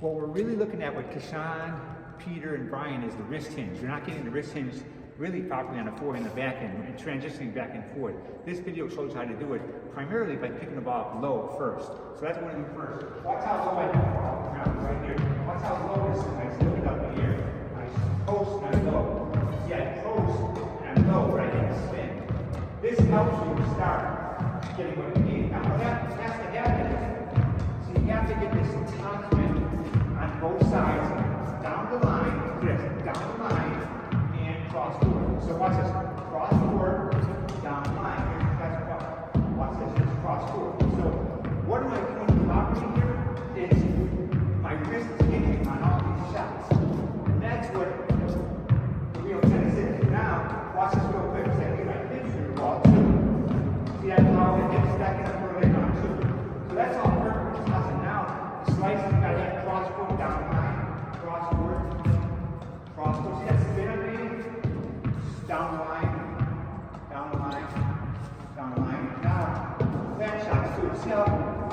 What we're really looking at with Kashan, Peter, and Brian is the wrist hinge. You're not getting the wrist hinge really properly on the forehand and the backhand and transitioning back and forth. This video shows you how to do it primarily by picking the ball up low first. So that's what we're going to do first. Watch how low I can fall around right here. Watch how low this is. I still get up in the air. I post and I'm low. See, I post and I'm low, right? I can spin. This helps you start getting what you need. Now, what has to happen is, so you have to get this top spin on both sides, down the line, yes, down the line, and cross forward. So watch this, cross forward, down the line, here, that's cross. Watch this, just cross forward. So what am I doing properly here is my wrist is hitting on all these shots. And that's what the real tennis is. Now, watch this real quick. Say, hey, my hips are raw too. See that how the hips stacking up for later on too. So that's all perfect. It's awesome. Now, slicing, you gotta have cross forward, down the line, cross forward, cross forward. See that spin I'm making? Down the line, down the line, down the line. Now, back shots too. See how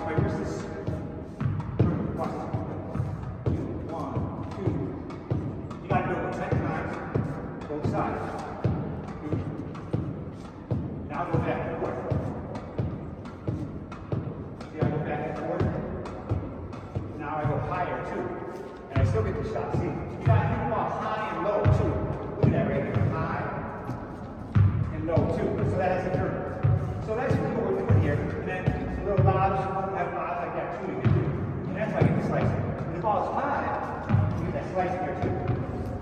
my wrist is. Watch this. 1, 2. You gotta do it 10 times, both sides. Now go back and forth. See, I go back and forth. Now I go higher too. And I still get the shot. See, you gotta hit the ball high and low too. Look at that right here. High and low too. So that has a curve. So that's what we're doing here. And then a little lobs, have lobs like that too. You can do. And that's why I get the slicing. When the ball is high, you get that slicing here too.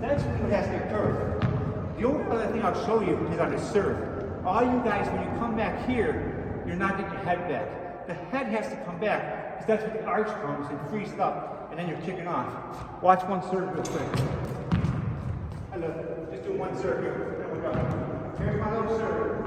That's what has to occur. The only other thing I'll show you is on the serve. All you guys, when you come back here, you're not getting your head back. The head has to come back, because that's where the arch comes and frees it up, and then you're kicking off. Watch one serve real quick. I love it. Just do one serve here. There we go. Here's my little serve.